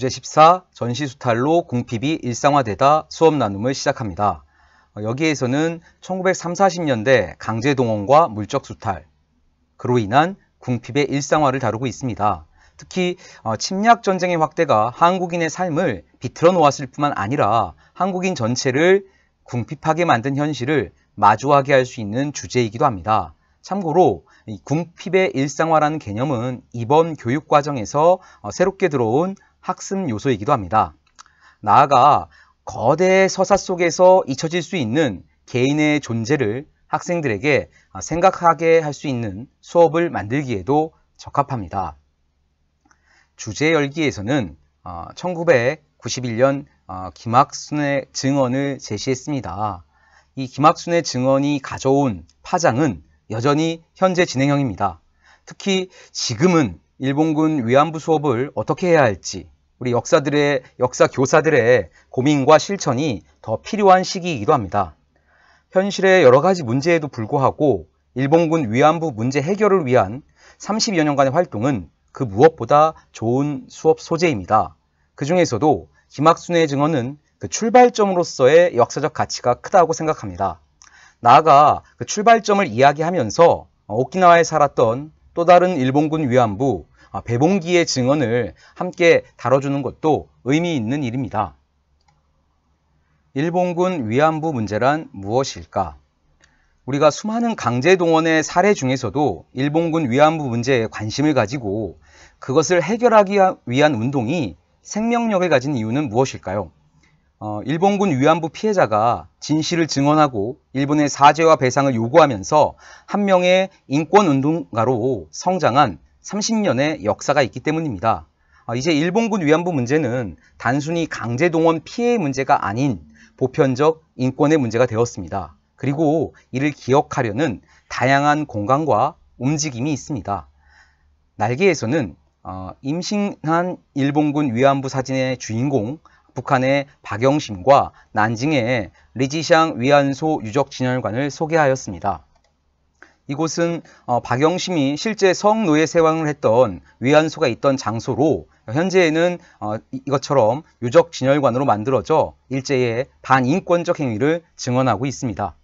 주제 14 전시수탈로 궁핍이 일상화되다 수업 나눔을 시작합니다. 여기에서는 1930, 40년대 강제동원과 물적수탈, 그로 인한 궁핍의 일상화를 다루고 있습니다. 특히 침략전쟁의 확대가 한국인의 삶을 비틀어 놓았을 뿐만 아니라 한국인 전체를 궁핍하게 만든 현실을 마주하게 할 수 있는 주제이기도 합니다. 참고로 이 궁핍의 일상화라는 개념은 이번 교육과정에서 새롭게 들어온 학습 요소이기도 합니다. 나아가 거대 서사 속에서 잊혀질 수 있는 개인의 존재를 학생들에게 생각하게 할 수 있는 수업을 만들기에도 적합합니다. 주제 열기에서는 1991년 김학순의 증언을 제시했습니다. 이 김학순의 증언이 가져온 파장은 여전히 현재 진행형입니다. 특히 지금은 일본군 위안부 수업을 어떻게 해야 할지 우리 역사 교사들의 고민과 실천이 더 필요한 시기이기도 합니다. 현실의 여러 가지 문제에도 불구하고 일본군 위안부 문제 해결을 위한 30여 년간의 활동은 그 무엇보다 좋은 수업 소재입니다. 그 중에서도 김학순의 증언은 그 출발점으로서의 역사적 가치가 크다고 생각합니다. 나아가 그 출발점을 이야기하면서 오키나와에 살았던 또 다른 일본군 위안부 배봉기의 증언을 함께 다뤄주는 것도 의미 있는 일입니다. 일본군 위안부 문제란 무엇일까? 우리가 수많은 강제동원의 사례 중에서도 일본군 위안부 문제에 관심을 가지고 그것을 해결하기 위한 운동이 생명력을 가진 이유는 무엇일까요? 일본군 위안부 피해자가 진실을 증언하고 일본의 사죄와 배상을 요구하면서 한 명의 인권운동가로 성장한 30년의 역사가 있기 때문입니다. 이제 일본군 위안부 문제는 단순히 강제동원 피해의 문제가 아닌 보편적 인권의 문제가 되었습니다. 그리고 이를 기억하려는 다양한 공간과 움직임이 있습니다. 날개에서는 임신한 일본군 위안부 사진의 주인공 북한의 박영심과 난징의 리지샹 위안소 유적진열관을 소개하였습니다. 이곳은 박영심이 실제 성노예 세왕을 했던 위안소가 있던 장소로 현재에는 이것처럼 유적진열관으로 만들어져 일제의 반인권적 행위를 증언하고 있습니다.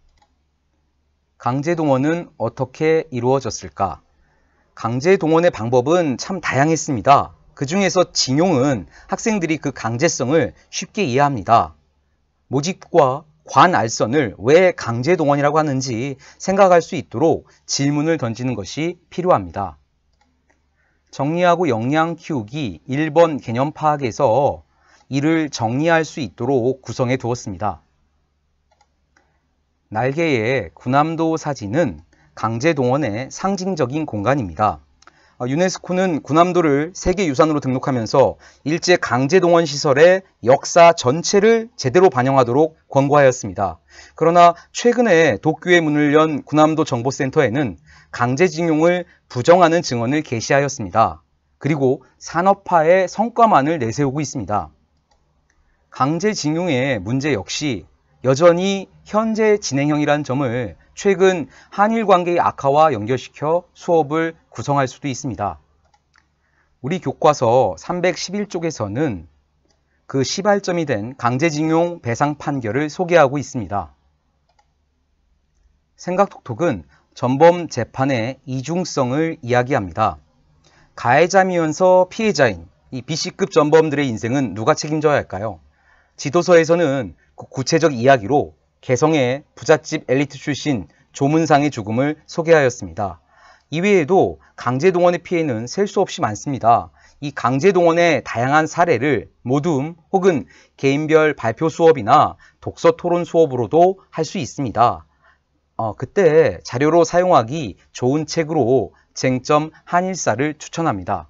강제동원은 어떻게 이루어졌을까? 강제동원의 방법은 참 다양했습니다. 그 중에서 징용은 학생들이 그 강제성을 쉽게 이해합니다. 모집과 관알선을 왜 강제동원이라고 하는지 생각할 수 있도록 질문을 던지는 것이 필요합니다. 정리하고 역량 키우기 1번 개념 파악에서 이를 정리할 수 있도록 구성해 두었습니다. 날개의 군함도 사진은 강제동원의 상징적인 공간입니다. 유네스코는 군함도를 세계유산으로 등록하면서 일제 강제동원 시설의 역사 전체를 제대로 반영하도록 권고하였습니다. 그러나 최근에 도쿄에 문을 연 군함도 정보센터에는 강제징용을 부정하는 증언을 게시하였습니다. 그리고 산업화의 성과만을 내세우고 있습니다. 강제징용의 문제 역시 여전히 현재 진행형이라는 점을 최근 한일 관계의 악화와 연결시켜 수업을 구성할 수도 있습니다. 우리 교과서 311쪽에서는 그 시발점이 된 강제징용 배상 판결을 소개하고 있습니다. 생각톡톡은 전범 재판의 이중성을 이야기합니다. 가해자이면서 피해자인 이 B씨급 전범들의 인생은 누가 책임져야 할까요? 지도서에서는 구체적 이야기로 개성의 부잣집 엘리트 출신 조문상의 죽음을 소개하였습니다. 이외에도 강제동원의 피해는 셀 수 없이 많습니다. 이 강제동원의 다양한 사례를 모둠 혹은 개인별 발표 수업이나 독서 토론 수업으로도 할 수 있습니다. 그때 자료로 사용하기 좋은 책으로 쟁점 한일사를 추천합니다.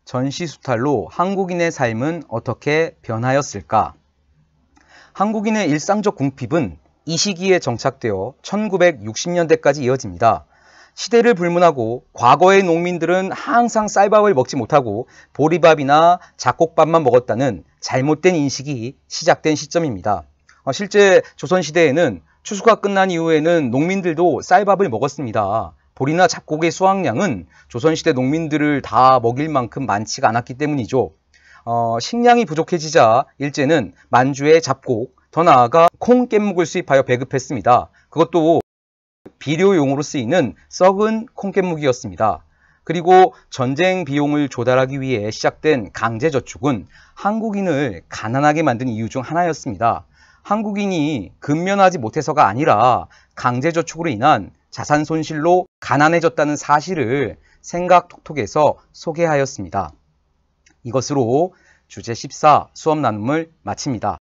전시수탈로 한국인의 삶은 어떻게 변하였을까? 한국인의 일상적 궁핍은 이 시기에 정착되어 1960년대까지 이어집니다. 시대를 불문하고 과거의 농민들은 항상 쌀밥을 먹지 못하고 보리밥이나 잡곡밥만 먹었다는 잘못된 인식이 시작된 시점입니다. 실제 조선시대에는 추수가 끝난 이후에는 농민들도 쌀밥을 먹었습니다. 보리나 잡곡의 수확량은 조선시대 농민들을 다 먹일 만큼 많지가 않았기 때문이죠. 식량이 부족해지자 일제는 만주의 잡곡, 더 나아가 콩, 깻묵을 수입하여 배급했습니다. 그것도 비료용으로 쓰이는 썩은 콩깻묵이었습니다. 그리고 전쟁 비용을 조달하기 위해 시작된 강제저축은 한국인을 가난하게 만든 이유 중 하나였습니다. 한국인이 근면하지 못해서가 아니라 강제저축으로 인한 자산 손실로 가난해졌다는 사실을 생각톡톡에서 소개하였습니다. 이것으로 주제 14 수업 나눔을 마칩니다.